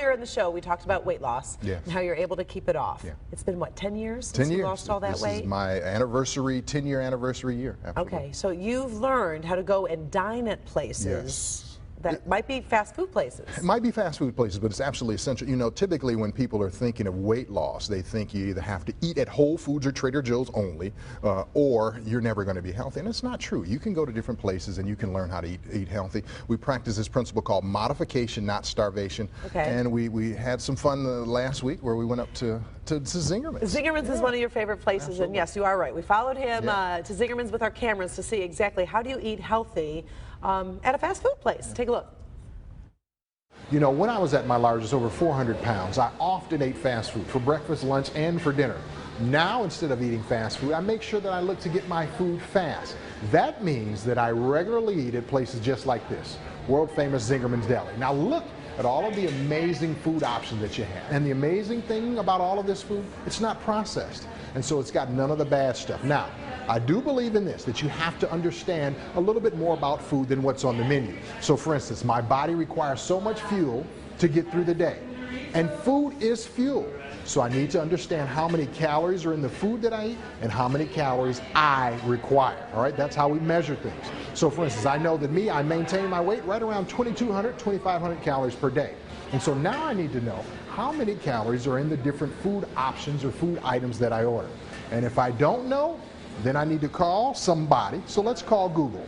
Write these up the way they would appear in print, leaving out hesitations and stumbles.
earlier in the show, we talked about weight loss Yes. and how you're able to keep it off. Yeah. It's been, what, 10 years 10 since years. you lost all that weight? This is my anniversary, 10-year anniversary year. Absolutely. Okay, so you've learned how to go and dine at places Yes. that might be fast food places. It might be fast food places, but it's absolutely essential. You know, typically when people are thinking of weight loss, they think you either have to eat at Whole Foods or Trader Joe's only, or you're never going to be healthy. And it's not true. You can go to different places and you can learn how to eat healthy. We practice this principle called modification, not starvation. Okay. And we had some fun last week where we went up to Zingerman's. Zingerman's is one of your favorite places, Absolutely. and yes, you are right. We followed him Yeah. to Zingerman's with our cameras to see exactly how do you eat healthy at a fast food place. Take a look. You know, when I was at my largest, over 400 pounds, I often ate fast food for breakfast, lunch, and for dinner. Now, instead of eating fast food, I make sure that I look to get my food fast. That means that I regularly eat at places just like this, world famous Zingerman's Deli. Now look at all of the amazing food options that you have. And the amazing thing about all of this food, it's not processed. And so it's got none of the bad stuff. Now, I do believe in this, that you have to understand a little bit more about food than what's on the menu. So for instance, my body requires so much fuel to get through the day. And food is fuel. So I need to understand how many calories are in the food that I eat and how many calories I require. All right, that's how we measure things. So for instance, I know that I maintain my weight right around 2,200, 2,500 calories per day. And so now I need to know how many calories are in the different food options or food items that I order. And if I don't know, then I need to call somebody. So let's call Google.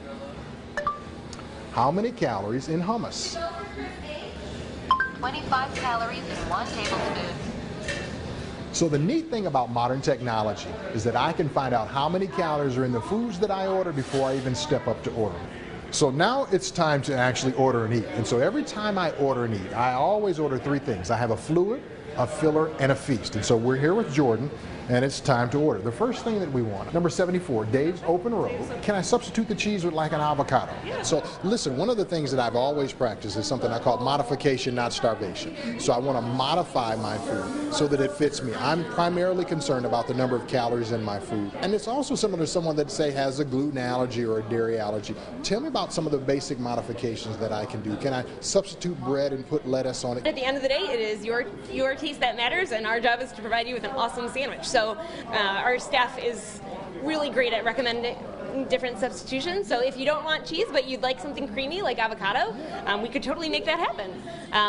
How many calories in hummus? 25 calories in 1 tablespoon. So the neat thing about modern technology is that I can find out how many calories are in the foods that I order before I even step up to order. So now it's time to actually order and eat. And so every time I order and eat, I always order 3 things. I have a fluid, a filler, and a feast. And so we're here with Jordan, and it's time to order. The first thing that we want, number 74, Dave's Open Road. Can I substitute the cheese with like an avocado? So listen, one of the things that I've always practiced is something I call modification, not starvation. So I want to modify my food so that it fits me. I'm primarily concerned about the number of calories in my food. And it's also similar to someone that, say, has a gluten allergy or a dairy allergy. Tell me about some of the basic modifications that I can do. Can I substitute bread and put lettuce on it? At the end of the day, it is your taste that matters, and our job is to provide you with an awesome sandwich. So our staff is really great at recommending different substitutions. So if you don't want cheese but you'd like something creamy like avocado, we could totally make that happen.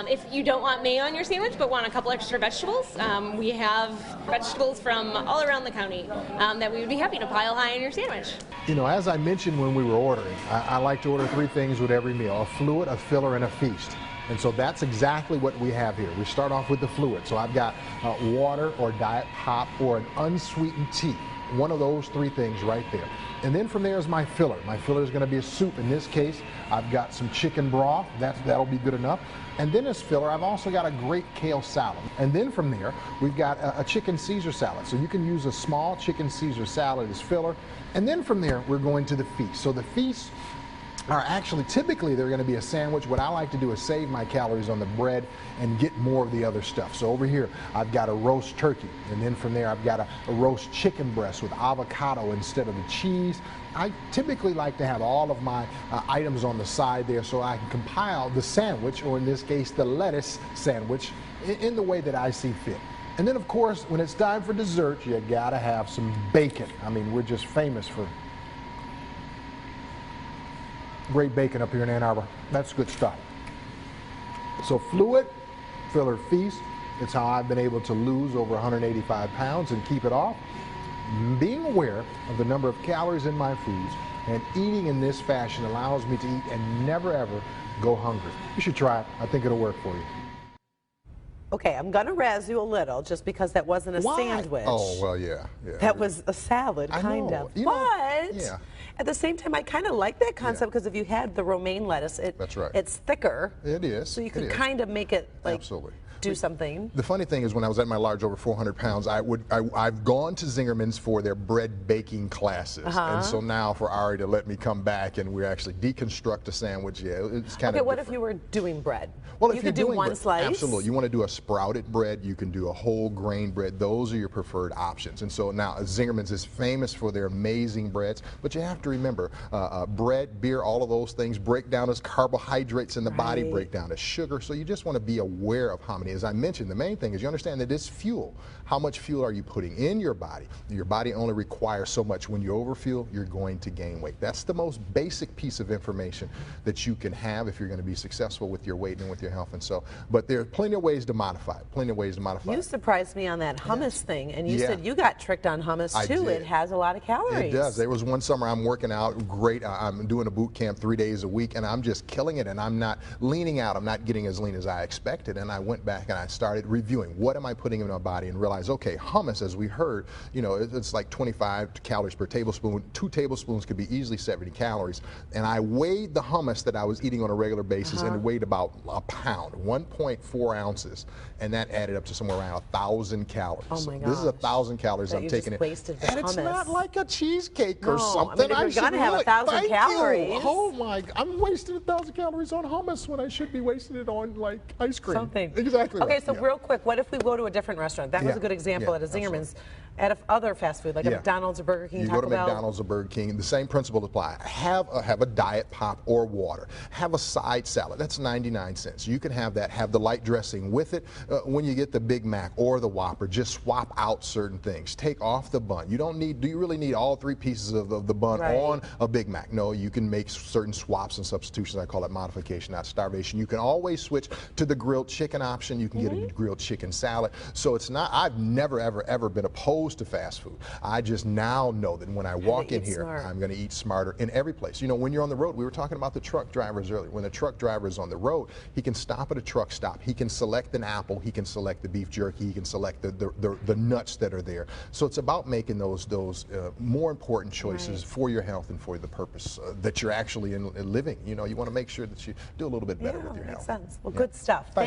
If you don't want mayo on your sandwich but want a couple extra vegetables, we have vegetables from all around the county that we would be happy to pile high on your sandwich. You know, as I mentioned when we were ordering, I like to order 3 things with every meal, a fluid, a filler, and a feast. And so that's exactly what we have here. We start off with the fluid. So I've got water or diet pop or an unsweetened tea. One of those 3 things right there. And then from there is my filler. My filler is going to be a soup. In this case, I've got some chicken broth. That'll be good enough. And then as filler, I've also got a great kale salad. And then from there, we've got a chicken Caesar salad. So you can use a small chicken Caesar salad as filler. And then from there, we're going to the feast. So the feast are actually, typically they're going to be a sandwich. What I like to do is save my calories on the bread and get more of the other stuff. So over here, I've got a roast turkey. And then from there, I've got a roast chicken breast with avocado instead of the cheese. I typically like to have all of my items on the side there so I can compile the sandwich, or in this case, the lettuce sandwich, in the way that I see fit. And then, of course, when it's time for dessert, you gotta have some bacon. I mean, we're just famous for great bacon up here in Ann Arbor. That's good stuff. So fluid, filler, feast. It's how I've been able to lose over 185 pounds and keep it off. Being aware of the number of calories in my foods and eating in this fashion allows me to eat and never ever go hungry. You should try it. I think it'll work for you. Okay, I'm going to razz you a little just because that wasn't a sandwich. Oh, well, yeah. That was a salad, kind of. You know, but yeah. at the same time, I kind of like that concept because if you had the romaine lettuce, That's right. it's thicker. It is. So you could kind of make it like Absolutely. do something. The funny thing is, when I was at my large, over 400 pounds, I've gone to Zingerman's for their bread baking classes, and so now for Ari to let me come back and we actually deconstruct a sandwich, yeah, it's kind of. Okay, what if you were doing bread? Well, you if could you're do doing one bread, slice. absolutely. You want to do a sprouted bread, you can do a whole grain bread. Those are your preferred options. And so now Zingerman's is famous for their amazing breads, but you have to remember, bread, beer, all of those things break down as carbohydrates in the body, break down as sugar. So you just want to be aware of how many. as I mentioned, the main thing is you understand that it's fuel. How much fuel are you putting in your body? Your body only requires so much. When you overfuel, you're going to gain weight. That's the most basic piece of information that you can have if you're going to be successful with your weight and with your health. And so, but there are plenty of ways to modify it. Plenty of ways to modify You it. surprised me on that hummus thing, and you Yeah. said you got tricked on hummus I too. did. It has a lot of calories. It does. There was one summer I'm working out great. I'm doing a boot camp 3 days a week, and I'm just killing it, and I'm not leaning out. I'm not getting as lean as I expected. And I went back and I started reviewing what am I putting in my body and realized, okay, hummus, as we heard, you know, it's like 25 calories per tablespoon. 2 tablespoons could be easily 70 calories. And I weighed the hummus that I was eating on a regular basis, and it weighed about a pound, 1.4 ounces, and that added up to somewhere around 1,000 calories. Oh my This is gosh. 1,000 calories That I'm you taking just in. wasted the And it's hummus. not like a cheesecake or No, something. I mean, if you're should gonna have really- 1,000 thank you. calories. Oh my! I'm wasting 1,000 calories on hummus when I should be wasting it on like ice cream. Something. Exactly. Okay, right. so Yeah. real quick, what if we go to a different restaurant? That was Yeah. a good example Yeah, at a Zingerman's. absolutely. At other fast food, like a Yeah. McDonald's or Burger King, You Taco go to Bell. McDonald's or Burger King, the same principle applies. Have a diet pop or water. Have a side salad. That's 99 cents. You can have that. Have the light dressing with it. When you get the Big Mac or the Whopper, just swap out certain things. Take off the bun. You don't need. Do you really need all 3 pieces of the bun Right. on a Big Mac? No. You can make certain swaps and substitutions. I call it modification, not starvation. You can always switch to the grilled chicken option. You can get a grilled chicken salad. So it's not. I've never ever been opposed to fast food. I just now know that when I walk in eat here, smart. I'm going to eat smarter in every place. You know, when you're on the road, we were talking about the truck drivers earlier. When the truck driver is on the road, he can stop at a truck stop. He can select an apple. He can select the beef jerky. He can select the nuts that are there. So it's about making those more important choices for your health and for the purpose that you're actually living. You know, you want to make sure that you do a little bit better Yeah, with your makes health. sense. Well, Yeah. good stuff. Thank